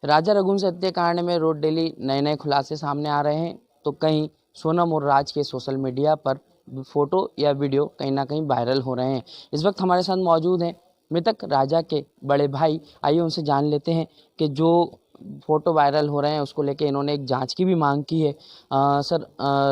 राजा रघुवंशी हत्याकांड में रोज डेली नए नए खुलासे सामने आ रहे हैं, तो कहीं सोनम और राज के सोशल मीडिया पर फोटो या वीडियो कहीं ना कहीं वायरल हो रहे हैं। इस वक्त हमारे साथ मौजूद हैं मृतक राजा के बड़े भाई। आइए उनसे जान लेते हैं कि जो फोटो वायरल हो रहे हैं उसको लेके इन्होंने एक जांच की भी मांग की है। सर,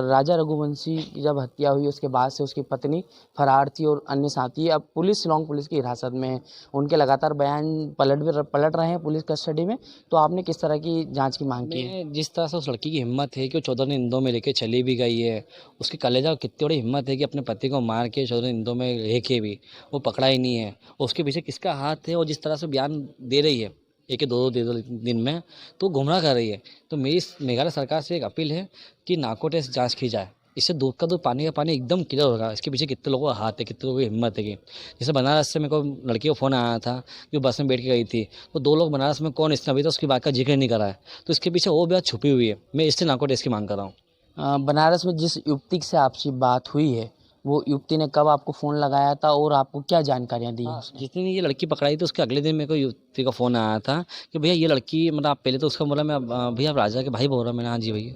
राजा रघुवंशी की जब हत्या हुई उसके बाद से उसकी पत्नी फरार थी और अन्य साथी अब शिलांग पुलिस की हिरासत में है। उनके लगातार बयान पलट रहे हैं पुलिस कस्टडी में। तो आपने किस तरह की जांच की मांग की है? जिस तरह से उस लड़की की हिम्मत है कि वो 14 निंदों में लेके चली भी गई है, उसकी कलेजा कितनी बड़ी हिम्मत है कि अपने पति को मार के 14 निंदों में रह के भी वो पकड़ा ही नहीं है। उसके पीछे किसका हाथ है? और जिस तरह से बयान दे रही है एक दो दो दिन में, तो गुमराह कर रही है। तो मेरी मेघालय सरकार से एक अपील है कि नार्को टेस्ट जाँच की जाए। इससे दूध का दूध पानी का पानी एकदम क्लियर होगा। इसके पीछे कितने लोगों का हाथ है, कितने लोगों की हिम्मत है। कि जैसे बनारस से मेरे को लड़की को फ़ोन आया था कि वो बस में बैठ के गई थी, तो 2 लोग बनारस में कौन, इसने अभी तो उसकी बात का जिक्र नहीं करा है। तो इसके पीछे वो बात छुपी हुई है। मैं इससे नार्को टेस्ट की मांग कर रहा हूँ। बनारस में जिस युवती से आपसी बात हुई है, वो युवती ने कब आपको फ़ोन लगाया था और आपको क्या जानकारियाँ दी हैं उसने? जिस दिन ये लड़की पकड़ाई तो उसके अगले दिन मेरे को युवती का फ़ोन आया था कि भैया ये लड़की, मतलब आप पहले तो उसका बोला, मैं भैया आप राजा के भाई बोल रहा हूँ। मैंने हाँ जी भैया।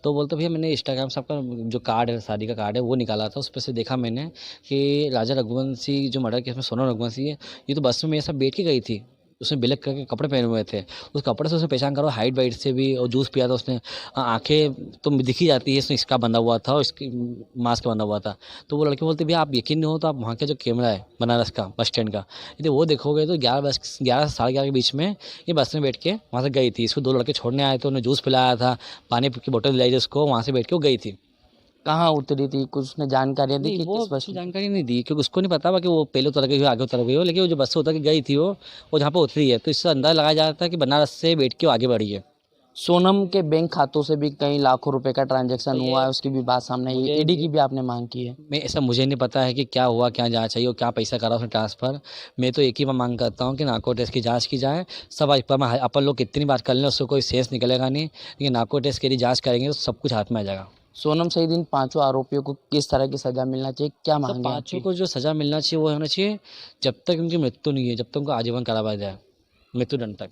तो बोलते भैया मैंने इंस्टाग्राम से आपका जो कार्ड है, शादी का कार्ड है, वो निकाला था। उस पर से देखा मैंने कि राजा रघुवंशी जो मर्डर केस में सोनम रघुवंशी है, ये तो बस में मेरे साथ बैठ के गई थी। उसने ब्लैक कलर के कपड़े पहने हुए थे। उस कपड़े से उसे पहचान करो, हाइट वाइट से भी। और जूस पिया था उसने। आंखें तो दिखी जाती है, इसमें इसका बंधा हुआ था और इसकी मास्क बंधा हुआ था। तो वो लड़के बोलते भैया आप यकीन नहीं हो तो आप वहाँ का जो कैमरा है बनारस का बस स्टैंड का, यदि वो देखोगे तो 11 से साढ़े 11 के बीच में ये बस में बैठ के वहाँ से गई थी। इसको 2 लड़के छोड़ने आए थे, उन्हें जूस पिलाया था, पानी की बोतल दिलाई थी उसको, वहाँ से बैठ के वो गई थी। कहाँ उतरी थी? कुछ उसने जानकारियाँ दी नहीं, कि वो किस बस कुछ में? जानकारी नहीं दी क्योंकि उसको नहीं पता कि वो पहले उतर गई हो आगे उतर गई हो। लेकिन वो जो बस से उतर के गई थी वो जहाँ पे उतरी है, तो इससे अंदाजा लगाया जाता है कि बनारस से बैठ के वो आगे बढ़ी है। सोनम के बैंक खातों से भी कई लाखों रुपए का ट्रांजैक्शन तो हुआ ये है, उसकी भी बात सामने आई है। मुझे ईडी की भी आपने मांग की है। मैं ऐसा मुझे नहीं पता है कि क्या हुआ, क्या जांच चाहिए और क्या पैसा करा उसने ट्रांसफ़र। मैं तो एक ही मांग करता हूँ कि नार्को टेस्ट की जांच की जाए। सब अपन लोग कितनी बात कर लें, उससे कोई सेंस निकलेगा नहीं। लेकिन नार्को टेस्ट की यदि जांच करेंगे तो सब कुछ हाथ में आ जाएगा। सोनम सहित इन पांचों आरोपियों को किस तरह की सजा मिलना चाहिए? क्या सब मांगे पाँचों आपकी? को जो सज़ा मिलना चाहिए वो होना चाहिए, जब तक उनकी मृत्यु नहीं है, जब तक उनको आजीवन कारावास जाए, मृत्युदंड तक।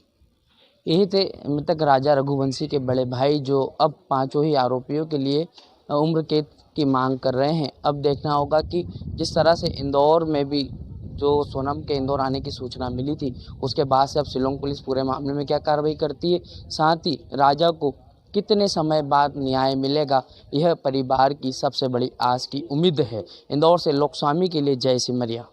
यही थे मृतक राजा रघुवंशी के बड़े भाई, जो अब पांचों ही आरोपियों के लिए उम्र कैद की मांग कर रहे हैं। अब देखना होगा कि जिस तरह से इंदौर में भी जो सोनम के इंदौर आने की सूचना मिली थी, उसके बाद से अब शिलांग पुलिस पूरे मामले में क्या कार्रवाई करती है, साथ ही राजा को कितने समय बाद न्याय मिलेगा, यह परिवार की सबसे बड़ी आस की उम्मीद है। इंदौर से लोकस्वामी के लिए जय सिमरिया।